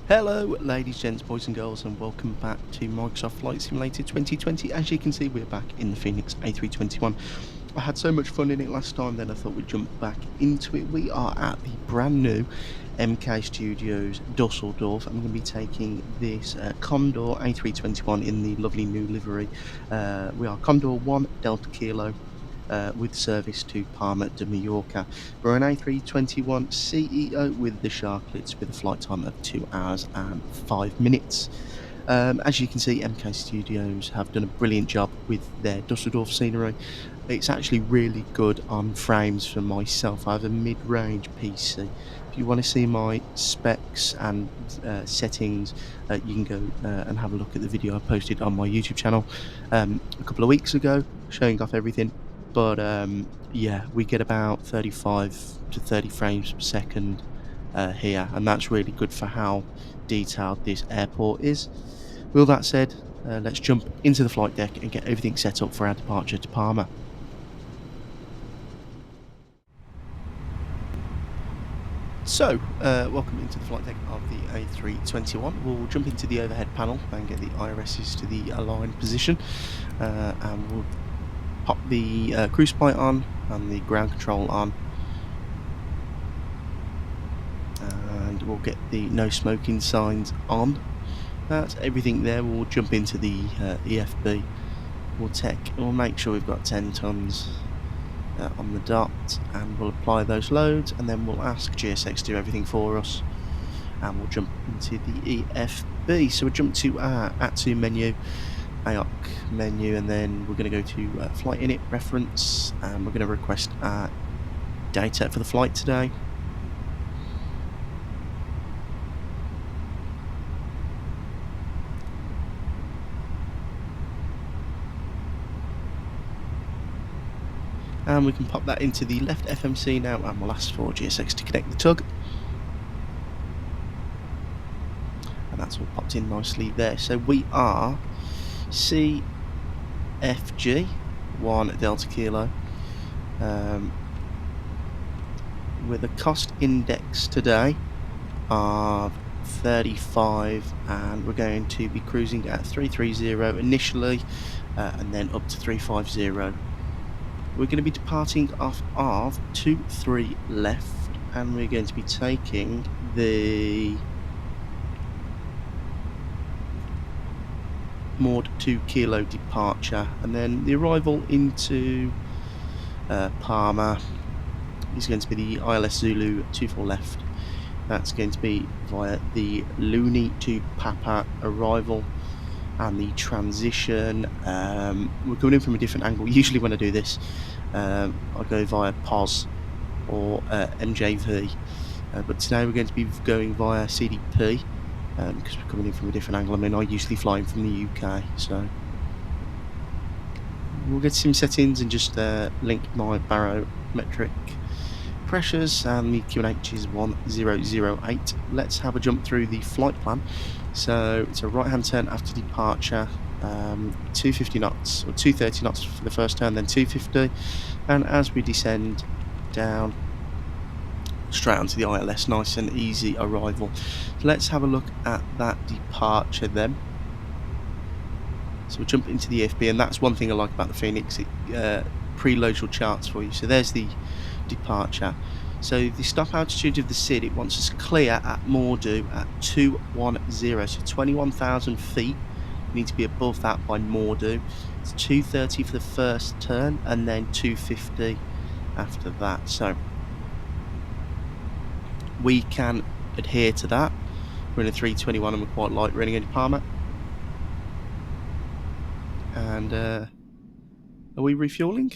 Hello ladies, gents, boys and girls, and welcome back to Microsoft Flight Simulator 2020. As you can see, we're back in the Fenix A321. I had so much fun in it last time, then I thought we'd jump back into it. We are at the brand new MK Studios Düsseldorf. I'm going to be taking this Condor A321 in the lovely new livery. We are Condor 1 Delta Kilo. With service to Palma de Mallorca. We're an A321 CEO with the Sharklets with a flight time of 2 hours and 5 minutes. As you can see, MK Studios have done a brilliant job with their Dusseldorf scenery. It's actually really good on frames for myself. I have a mid-range PC. If you want to see my specs and settings, you can go and have a look at the video I posted on my YouTube channel a couple of weeks ago, showing off everything. But yeah, we get about 35 to 30 frames per second here, and that's really good for how detailed this airport is. With that said, let's jump into the flight deck and get everything set up for our departure to Palma. So, welcome into the flight deck of the A321. We'll jump into the overhead panel and get the IRSs to the aligned position, and we'll pop the cruise supply on and the ground control on, and we'll get the no smoking signs on. That's everything there. We'll jump into the EFB. We'll make sure we've got 10 tons on the dot, and we'll apply those loads, and then we'll ask GSX to do everything for us, and we'll jump into the EFB. So we'll jump to our Add-ons menu, AOC menu, and then we're going to go to flight init reference, and we're going to request our data for the flight today. And we can pop that into the left FMC now, and we'll ask for GSX to connect the tug. And that's all popped in nicely there. So we are CFG 1 Delta Kilo, with a cost index today of 35, and we're going to be cruising at 330 initially, and then up to 350. We're going to be departing off of 23 left, and we're going to be taking the Maud 2 Kilo departure, and then the arrival into Palma is going to be the ILS Zulu 24 left. That's going to be via the Looney to Papa arrival. And the transition, we're coming in from a different angle. Usually when I do this, I go via POS or MJV, but today we're going to be going via CDP, because we're coming in from a different angle. I mean, I usually fly in from the UK, so we'll get some settings and just link my barometric pressures, and the QNH is 1008. Let's have a jump through the flight plan. So it's a right hand turn after departure, 250 knots or 230 knots for the first turn, then 250, and as we descend down straight onto the ILS, nice and easy arrival. So let's have a look at that departure then. So we'll jump into the EFB, and that's one thing I like about the Fenix, it preloads your charts for you. So there's the departure. So the stop altitude of the SID, it wants us clear at Mordu at 210, so 21,000 feet. We need to be above that by Mordu. It's 230 for the first turn, and then 250 after that. So we can adhere to that. We're in a 321 and we're quite light. We're running into Palma. And are we refueling?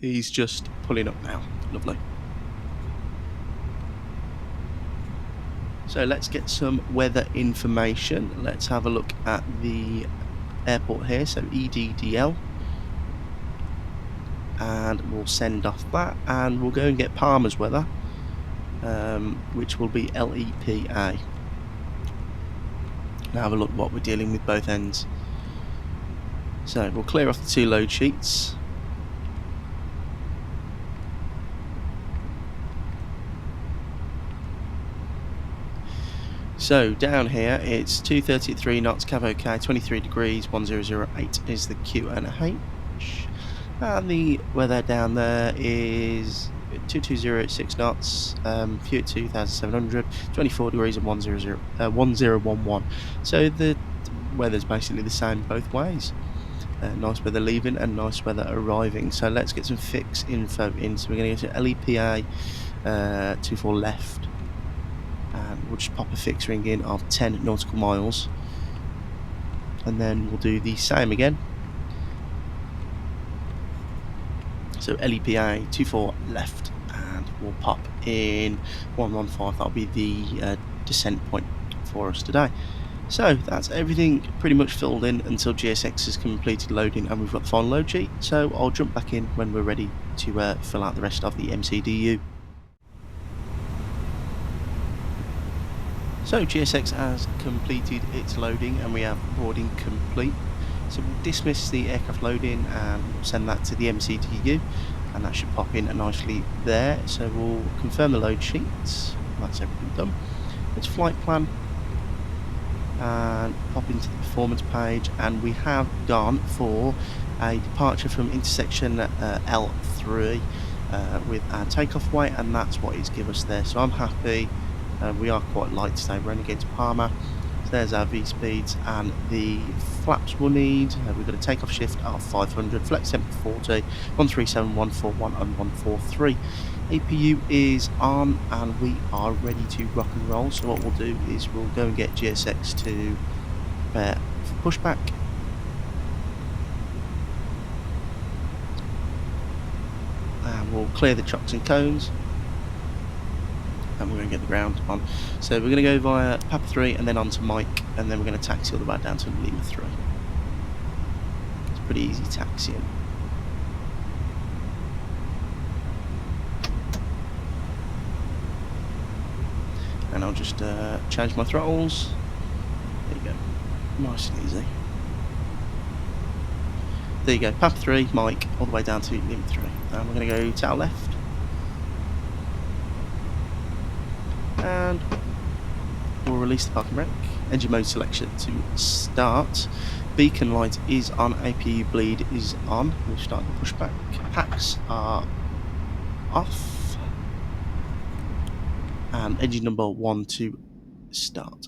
He's just pulling up now. Lovely. So let's get some weather information. Let's have a look at the airport here. So EDDL. And we'll send off that. And we'll go and get Palma's weather, which will be LEPA. Now have a look what we're dealing with both ends. So we'll clear off the two load sheets. So down here it's 230 at 3 knots, cav OK, 23 degrees, 1008 is the Q and H. And the weather down there is 220 at 6 knots, Q at 2700, 24 degrees and 1011. So the weather's basically the same both ways. Nice weather leaving and nice weather arriving. So let's get some fix info in. So we're going to go to LEPA 24 left, and we'll just pop a fix ring in of 10 nautical miles, and then we'll do the same again. So LEPA 24 left, and we'll pop in 115. That'll be the descent point for us today. So that's everything pretty much filled in until GSX has completed loading and we've got the final load sheet. So I'll jump back in when we're ready to fill out the rest of the MCDU. So GSX has completed its loading and we have boarding complete. So we'll dismiss the aircraft loading and we'll send that to the MCDU, and that should pop in nicely there. So we'll confirm the load sheets. That's everything done. It's flight plan, and pop into the performance page, and we have gone for a departure from intersection L3 with our takeoff weight, and that's what it's given us there. So I'm happy. We are quite light today, we're only going to Palma. So there's our V speeds and the flaps we'll need. We've got a takeoff shift of 500, flex temp 40, 137, 141 and 143. APU is on and we are ready to rock and roll. So what we'll do is we'll go and get GSX to prepare for pushback. And we'll clear the chocks and cones, and we're going to get the ground on. So we're going to go via Papa 3 and then on to Mike, and then we're going to taxi all the way down to Lima 3. It's pretty easy taxiing. And I'll just change my throttles. There you go, nice and easy. There you go, Papa 3, Mike, all the way down to Lima 3. And we're going to go to our left. And we'll release the parking brake. Engine mode selection to start. Beacon light is on. APU bleed is on. We'll start the pushback. Packs are off. And engine number 1 to start.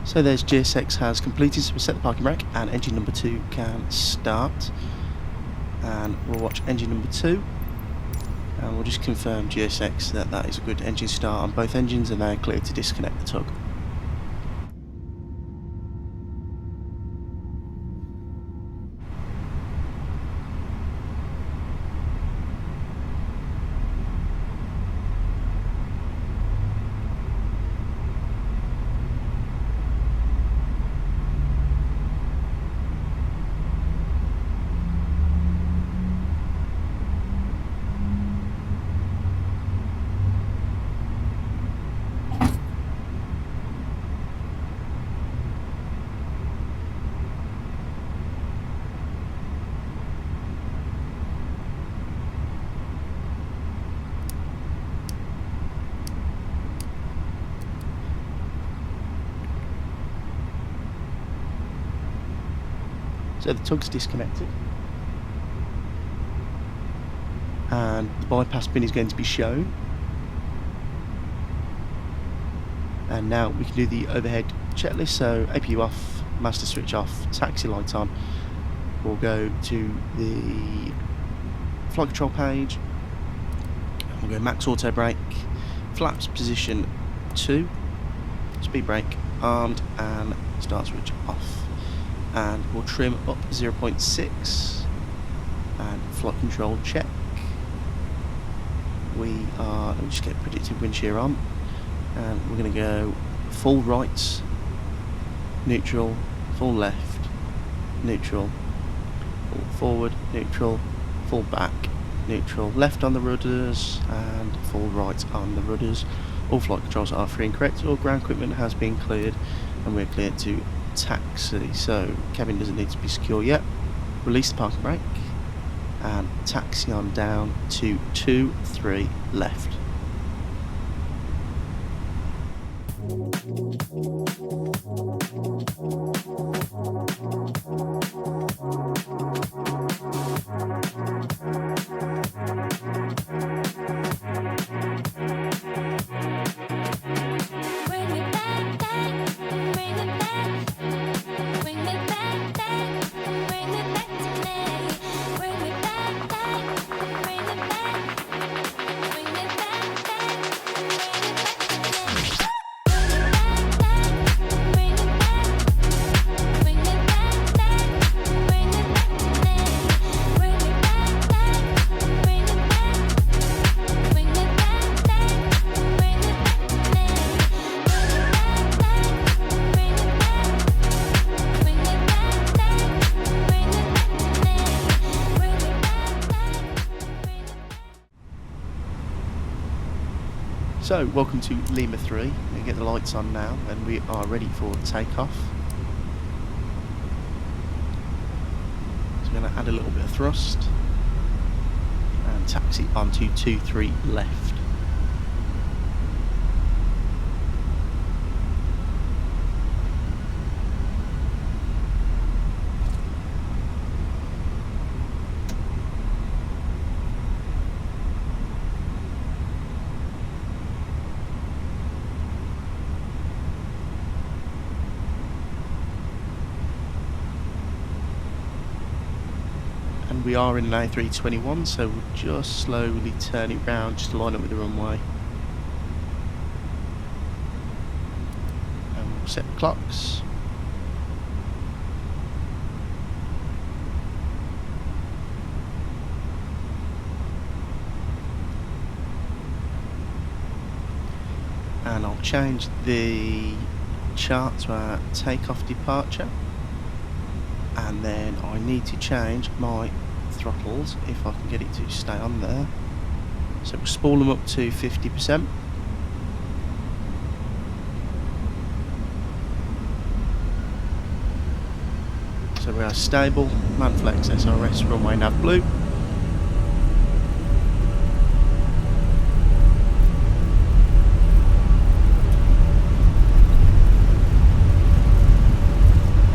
So there's GSX has completed, so we'll set the parking brake and engine number 2 can start. And we'll watch engine number 2 and we'll just confirm GSX that that is a good engine start on both engines and they're clear to disconnect the tug. So the tug's disconnected, and the bypass pin is going to be shown. And now we can do the overhead checklist. So APU off, master switch off, taxi light on. We'll go to the flight control page. We'll go max auto brake, flaps position 2, speed brake armed, and start switch off. And we'll trim up 0.6 and flight control check. Let me just get predictive wind shear on, and we're going to go full right, neutral, full left, neutral, full forward, neutral, full back, neutral, left on the rudders, and full right on the rudders. All flight controls are free and correct. All ground equipment has been cleared, and we're cleared to taxi. So cabin doesn't need to be secure yet. Release the parking brake and taxi on down to 23 left. So, welcome to Lima 3. We get the lights on now, and we are ready for takeoff. So we're going to add a little bit of thrust and taxi onto 23 left. We are in an A321, so we'll just slowly turn it round just to line up with the runway. And we'll set the clocks. And I'll change the chart to our takeoff departure. And then I need to change my throttles if I can get it to stay on there. So we'll spool them up to 50%. So we are stable, Manflex SRS runway nav blue.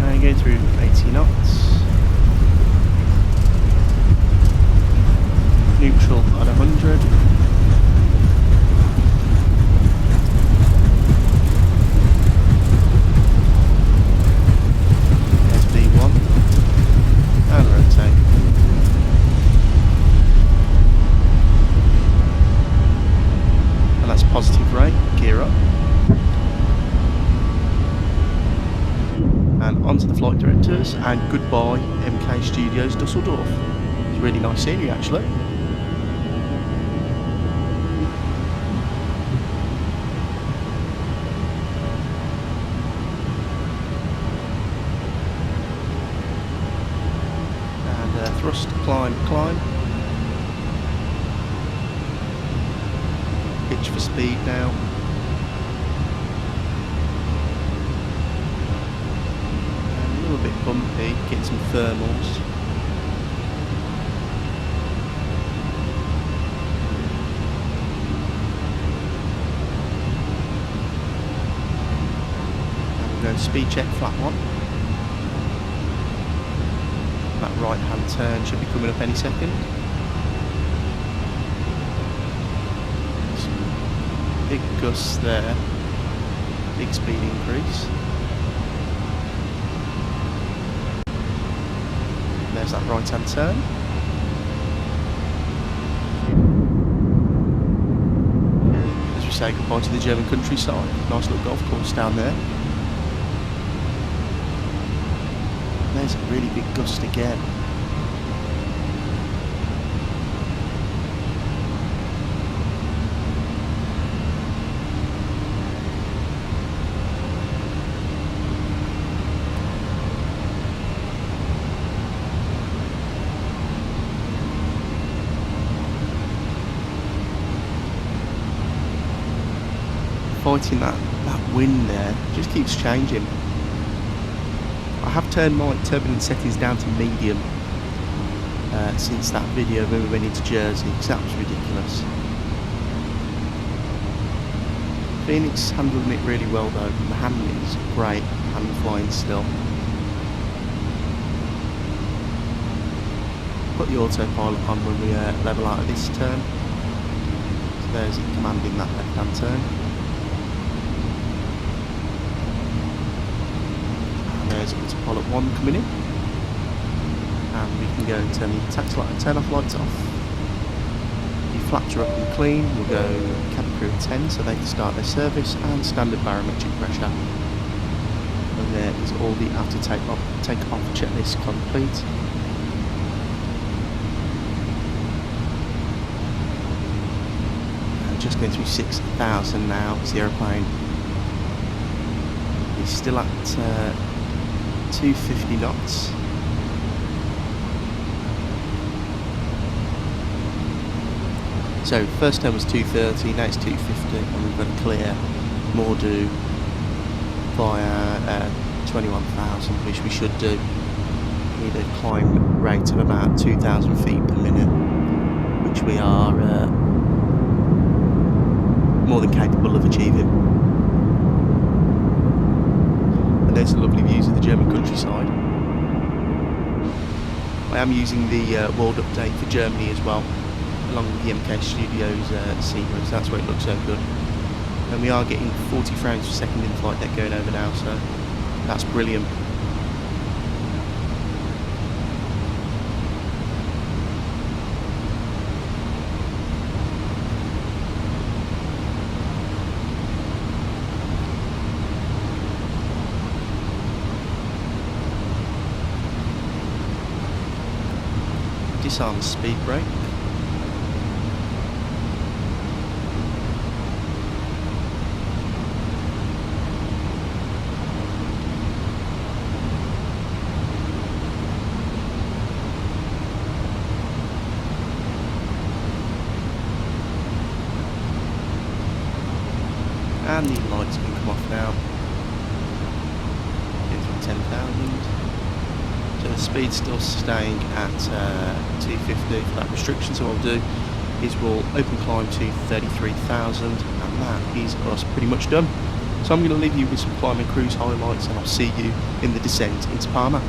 And go through 80 knots. Neutral at 100. There's V1 and rotate. And that's positive rate, gear up. And onto the flight directors, and goodbye MK Studios Düsseldorf. It's really nice scenery actually. Thrust, climb, climb. Pitch for speed now. And a little bit bumpy, getting some thermals. And we'll go speed check, flat one. right hand turn should be coming up any second. Some big gusts there, big speed increase. And there's that right hand turn. As we say goodbye to the German countryside, nice little golf course down there. There's a really big gust again. Fighting that wind there, just keeps changing. I have turned my turbulence settings down to medium since that video when we went into Jersey, because that was ridiculous. Fenix handling it really well though, and the handling is great, hand flying still. Put the autopilot on when we level out of this turn. So there's it commanding that left hand turn. There's autopilot 1 coming in, and we can go and turn the taxi light and turn off lights off. The flaps are up and clean. We'll go cabin crew 10 so they can start their service, and standard barometric pressure. And there is all the after take off checklist complete. And just going through 6,000 now. The aeroplane is still at 250 knots. So first turn was 230, now it's 250, and we've got a clear Mordu via 21,000, which we should do. With a climb rate of about 2,000 feet per minute, which we are more than capable of achieving. And there's the lovely views of the German countryside. I am using the world update for Germany as well, along with the MK Studios Düsseldorf. That's where it looks so good. And we are getting 40 frames per second in flight deck going over now, so that's brilliant. Disarm the speed brake. And the lights can come off now. Get through 10,000. So the speed's still staying at 250 for that restriction. So what we'll do is we'll open climb to 33,000, and that is us pretty much done. So I'm going to leave you with some climb and cruise highlights, and I'll see you in the descent into Palma.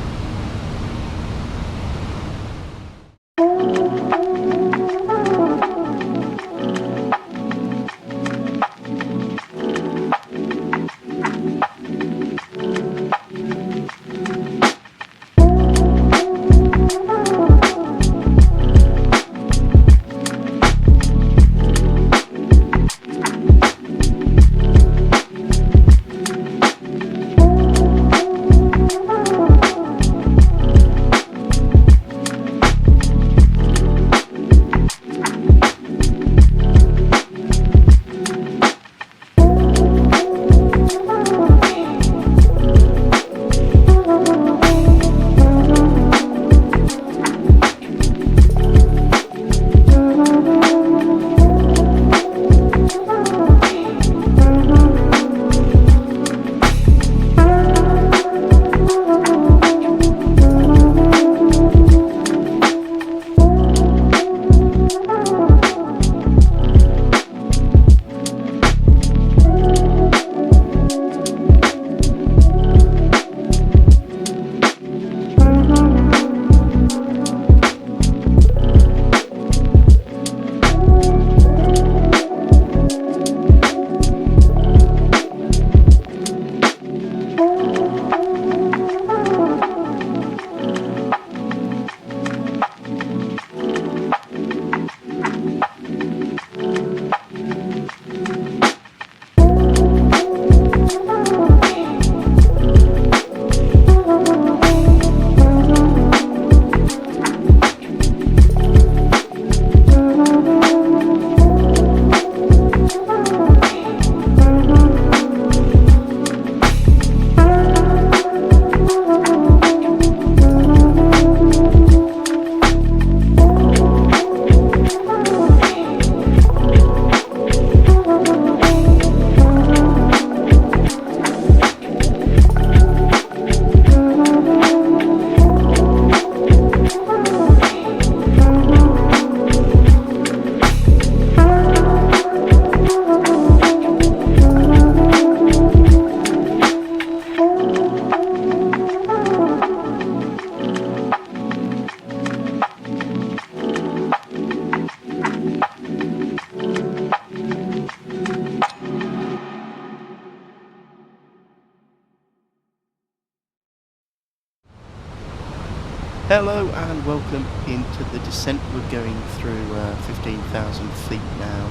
Hello and welcome into the descent. We're going through 15,000 feet now.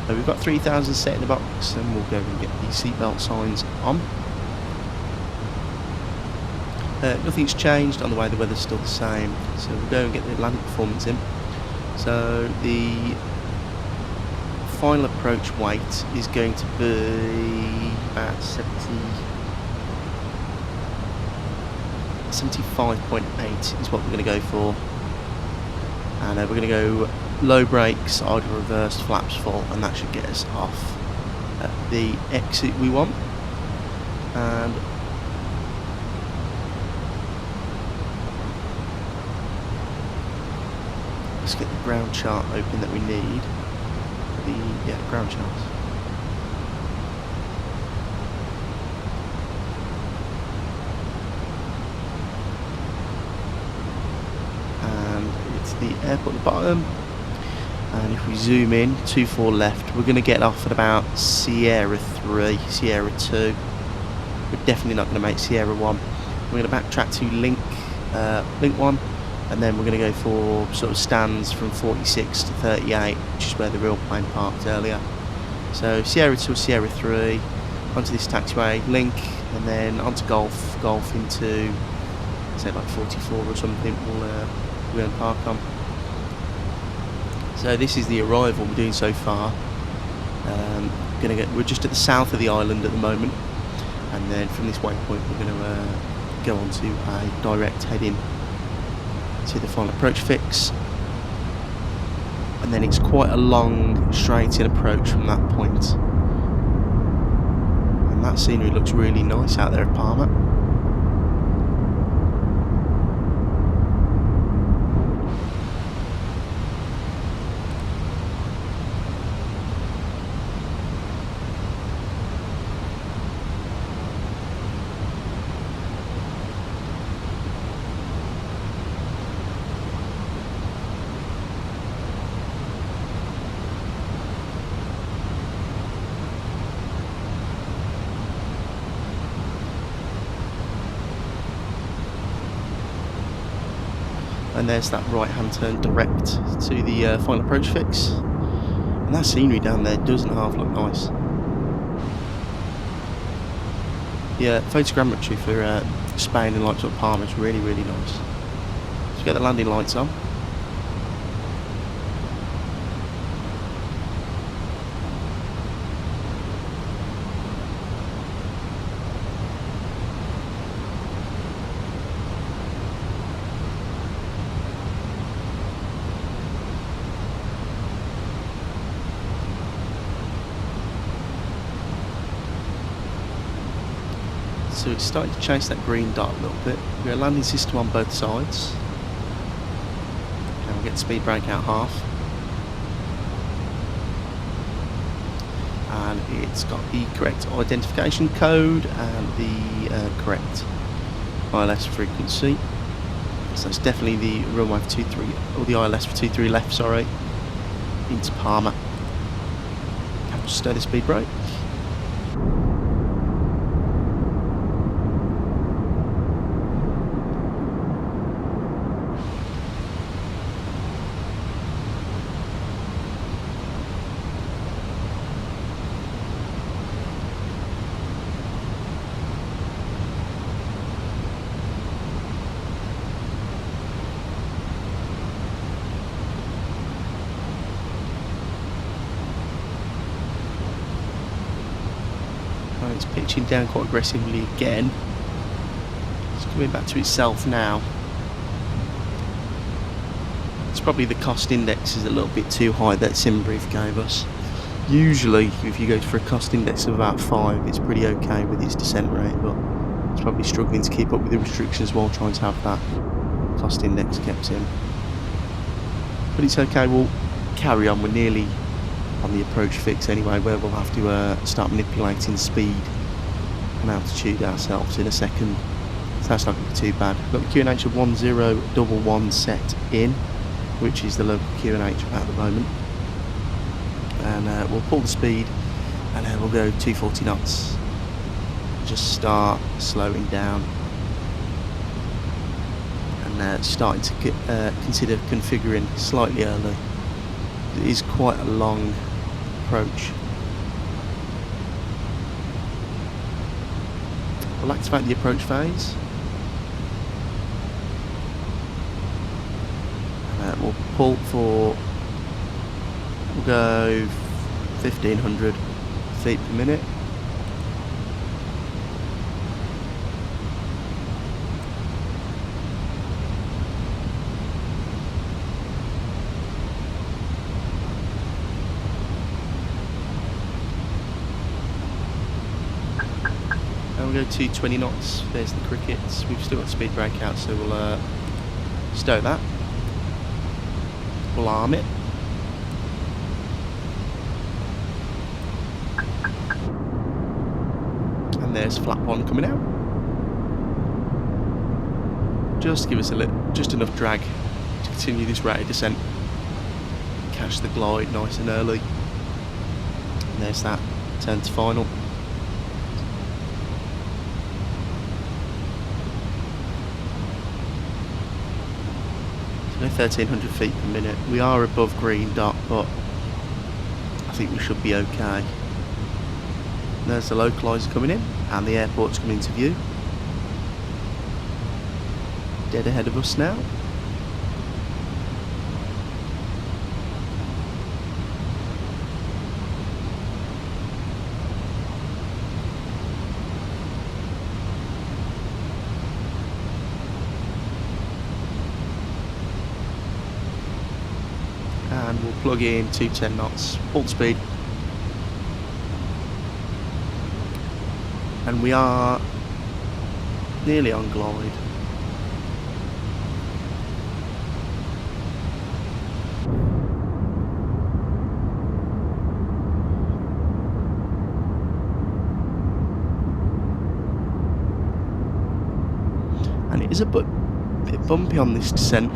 We've got 3,000 set in the box and we'll go and get the seatbelt signs on. Nothing's changed on the way, the weather's still the same. So we'll go and get the landing performance in. So the final approach weight is going to be about 75.8 is what we're going to go for, and we're going to go low brakes, idle reversed, flaps full, and that should get us off at the exit we want. And let's get the ground chart open that we need. The ground charts. The airport at the bottom, and if we zoom in 24 left, we're going to get off at about Sierra 3, Sierra 2. We're definitely not going to make Sierra 1. We're going to backtrack to Link 1, and then we're going to go for sort of stands from 46 to 38, which is where the real plane parked earlier. So Sierra 2 or Sierra 3 onto this taxiway, Link, and then onto Golf into say like 44 or something. We're going to park on. So this is the arrival we're doing so far. We're just at the south of the island at the moment, and then from this waypoint we're going to go on to a direct heading to the final approach fix, and then it's quite a long straight in approach from that point, and that scenery looks really nice out there at Palma. And there's that right hand turn direct to the final approach fix, and that scenery down there doesn't half look nice. Yeah, photogrammetry for Spain and like sort of Palma is really nice. Let's get the landing lights on. So it's starting to chase that green dot a little bit. We've got a landing system on both sides. And we'll get the speed brake out half. And it's got the correct identification code and the correct ILS frequency. So it's definitely the runway for 23, or the ILS for 23 left, sorry, into Palma. And we'll stow the speed brake. It's pitching down quite aggressively again. It's coming back to itself now. It's probably the cost index is a little bit too high that SimBrief gave us. Usually if you go for a cost index of about 5, it's pretty okay with its descent rate, but it's probably struggling to keep up with the restrictions while trying to have that cost index kept in. But it's okay, we'll carry on. We're nearly on the approach fix anyway, where we'll have to start manipulating speed and altitude ourselves in a second. So that's not going to be too bad. We've got the QNH of 1011 set in, which is the local QNH at the moment. And we'll pull the speed and we'll go 240 knots. Just start slowing down. And and starting to consider configuring slightly early. It is quite a long approach. We'll activate the approach phase. We'll pull for, we'll go 1500 feet per minute. And we'll go to 20 knots. There's the crickets. We've still got speed brake out, so we'll stow that. We'll arm it. And there's flap 1 coming out. Just give us just enough drag to continue this rate of descent. Catch the glide nice and early. And there's that, turn to final. So 1300 feet per minute. We are above green dot, but I think we should be okay. And there's the localizer coming in, and the airport's coming into view. Dead ahead of us now. And we'll plug in to 10 knots, full speed. And we are nearly on glide. And it is a bit bumpy on this descent.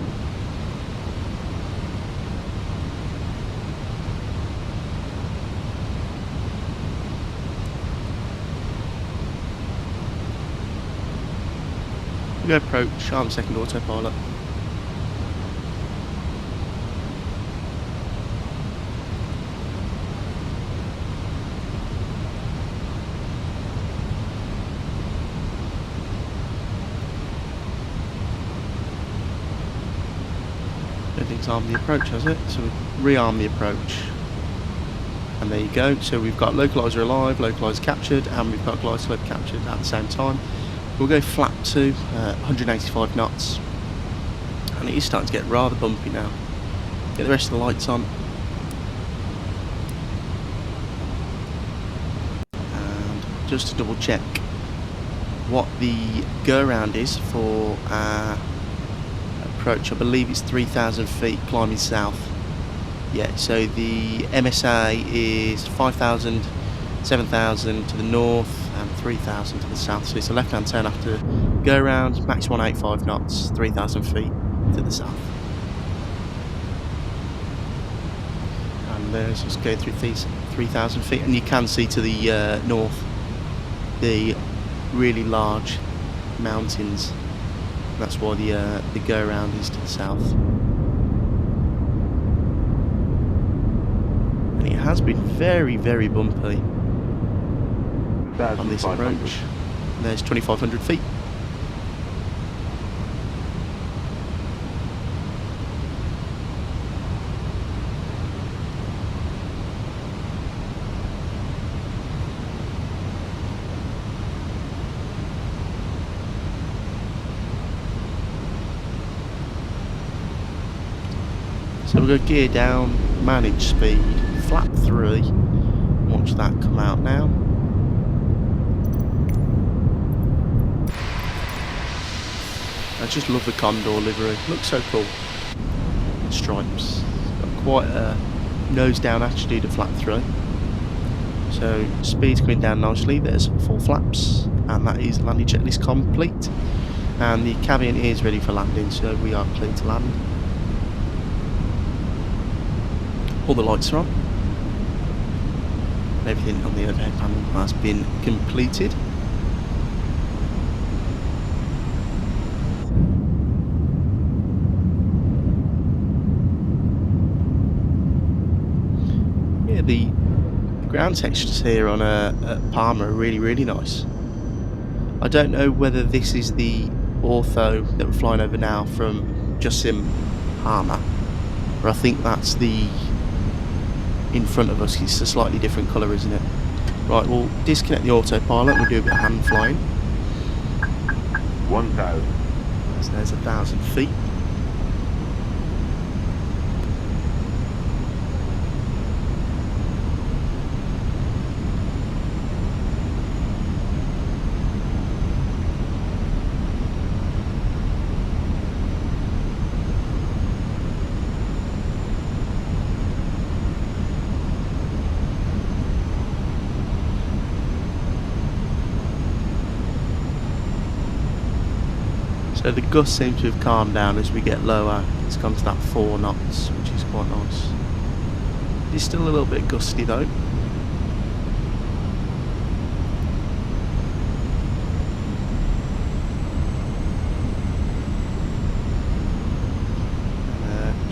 We go approach, arm second autopilot. Everything's armed the approach, has it? So we rearm the approach. And there you go. So we've got localizer alive, localizer captured, and we've got glide slope captured at the same time. We'll go flap 2, 185 knots, and it is starting to get rather bumpy now. Get the rest of the lights on, and just to double check what the go around is for our approach, I believe it's 3,000 feet climbing south. Yeah, so the MSA is 5,000, 7,000 to the north, and 3,000 to the south. So it's a left-hand turn after go around, max 185 knots, 3,000 feet to the south. And there's just going through these 3,000 feet, and you can see to the north the really large mountains. That's why the go around is to the south. And it has been very, very bumpy on this approach. There's 2,500 feet. So we'll go gear down, manage speed, flap 3, watch that come out now. I just love the Condor livery, looks so cool. Stripes, got quite a nose down attitude at flap 3. So speed's coming down nicely, there's 4 flaps, and that is landing checklist complete. And the cabin is ready for landing, so we are clear to land. All the lights are on. Everything on the overhead panel has been completed. ground textures here on Palma are really, really nice. I don't know whether this is the ortho that we're flying over now from Jussim Palma, or I think that's the in front of us. It's a slightly different colour, isn't it? Right, we'll disconnect the autopilot and we'll do a bit of hand flying. 1,000. So there's 1,000 feet. So the gusts seem to have calmed down as we get lower. It's gone to that 4 knots, which is quite nice. It's still a little bit gusty though.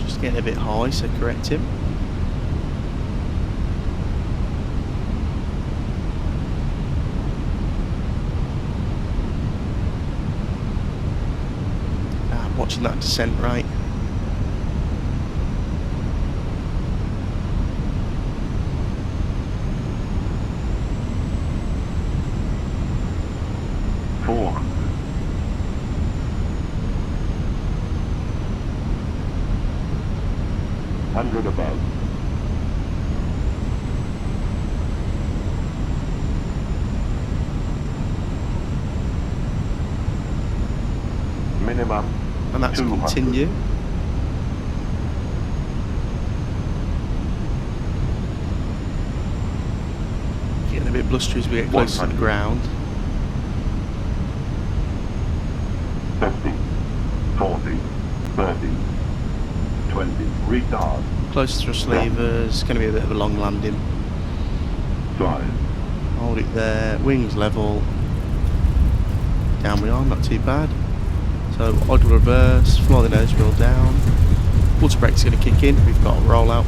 Just getting a bit high, so correct him. Watching that descent rate. Hundred above. Minimum. And that's 200. continue. Getting a bit blustery as we get closer to the ground. 50, 40, 30, 20, retard. Close thrust levers, going to be a bit of a long landing. Slide. Hold it there, wings level. Down we are, not too bad. So idle reverse, fly the nose wheel down. Water brake's going to kick in, we've got a rollout.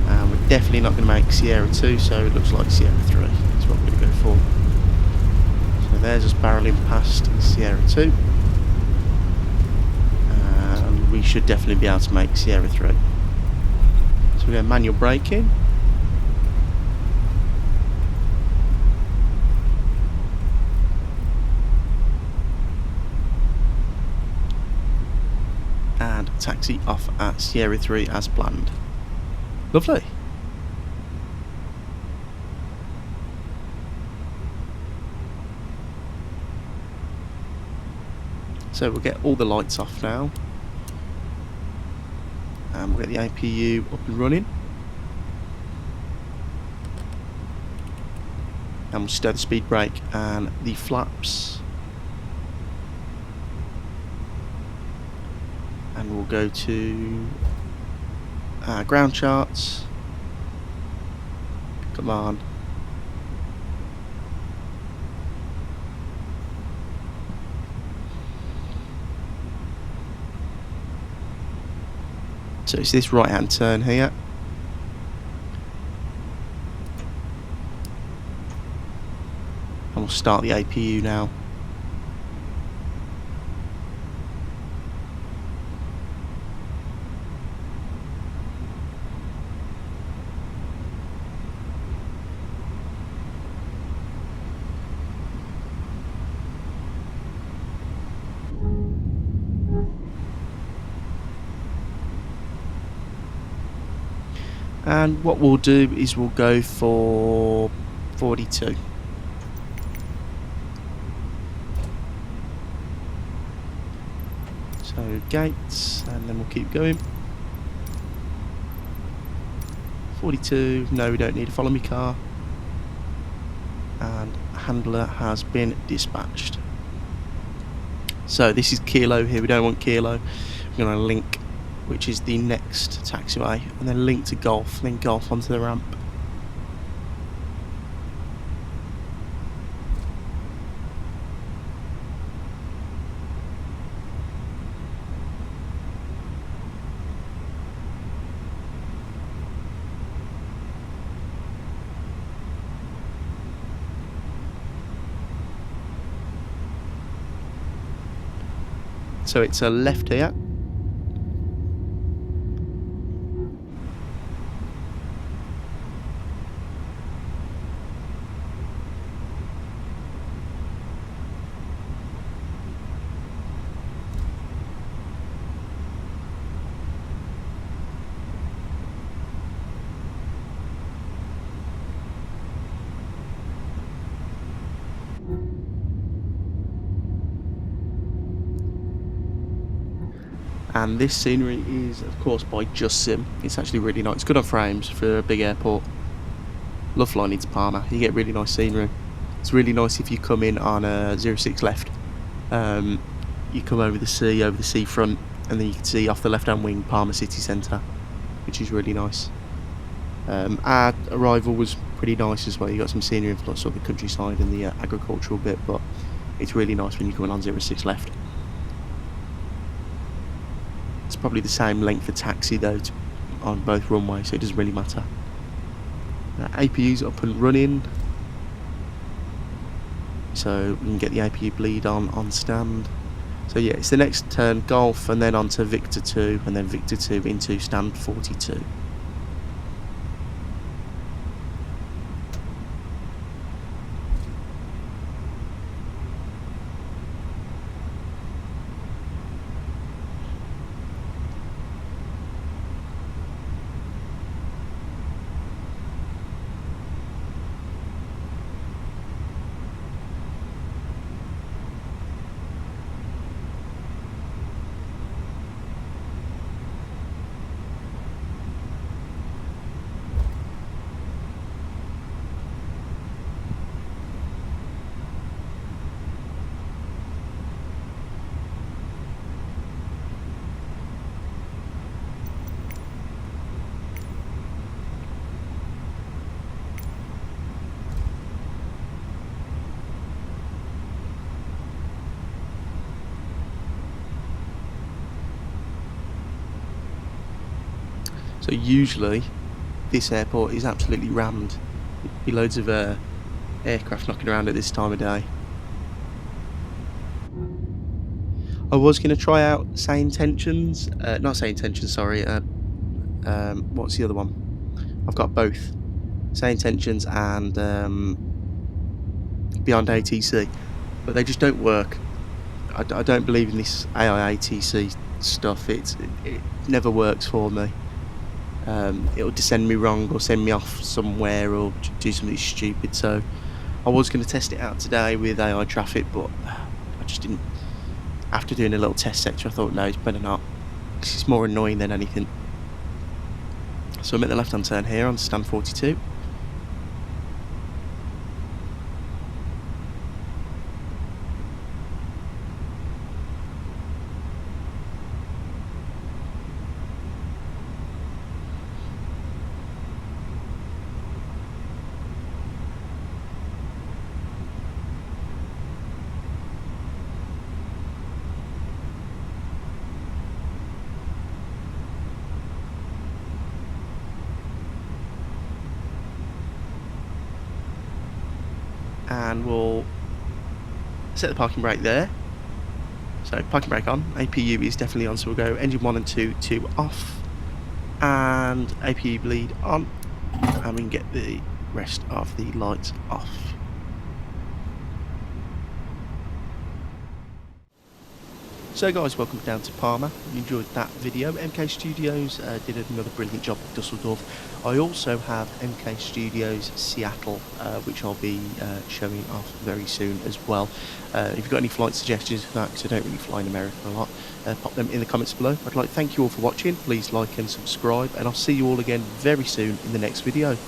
And we're definitely not going to make Sierra 2, so it looks like Sierra 3. That's what we're going to go for. So there's us barreling past Sierra 2. And we should definitely be able to make Sierra 3. So we're going manual braking. And taxi off at Sierra 3 as planned. Lovely. So we'll get all the lights off now. And we'll get the APU up and running. And we'll stow the speed brake and the flaps. And we'll go to ground charts. Come on. So it's this right hand turn here. And we'll start the APU now. And what we'll do is we'll go for 42. So gates, and then we'll keep going. 42, no we don't need to follow me car. And handler has been dispatched. So this is Kilo here, we don't want Kilo. We're going to link, which is the next taxiway, and then link to Golf, then Golf onto the ramp. So it's a left here. And this scenery is, of course, by Just-Sim. It's actually really nice. It's good on frames for a big airport. Love flying into Palma. You get really nice scenery. It's really nice if you come in on a 06 left. You come over the seafront, and then you can see off the left-hand wing Palma city centre, which is really nice. Our arrival was pretty nice as well. You got some scenery in sort of the countryside and the agricultural bit, but it's really nice when you come in on 06 left. It's probably the same length of taxi though on both runways, so it doesn't really matter. APU's up and running, so we can get the APU bleed on stand. So yeah, it's the next turn, Golf, and then on to Victor 2, and then Victor 2 into stand 42. So usually this airport is absolutely rammed. There'll be loads of aircraft knocking around at this time of day. I was going to try out Say Intentions, not Say Intentions, sorry, what's the other one? I've got both, Say Intentions and Beyond ATC, but they just don't work. I don't believe in this AIATC stuff. It never works for me. It'll descend me wrong or send me off somewhere or do something stupid. So I was going to test it out today with AI traffic, but I just didn't. After doing a little test sector, I thought no, it's better not, because it's more annoying than anything. So I'm at the left hand turn here on stand 42. And we'll set the parking brake there. So parking brake on, APU is definitely on, so we'll go engine 1 and 2 off, and APU bleed on, and we can get the rest of the lights off. So guys, welcome down to Palma. You enjoyed that video. MK Studios did another brilliant job with Dusseldorf. I also have MK Studios Seattle, which I'll be showing off very soon as well. If you've got any flight suggestions for that, because I don't really fly in America a lot, pop them in the comments below. I'd like to thank you all for watching. Please like and subscribe, and I'll see you all again very soon in the next video.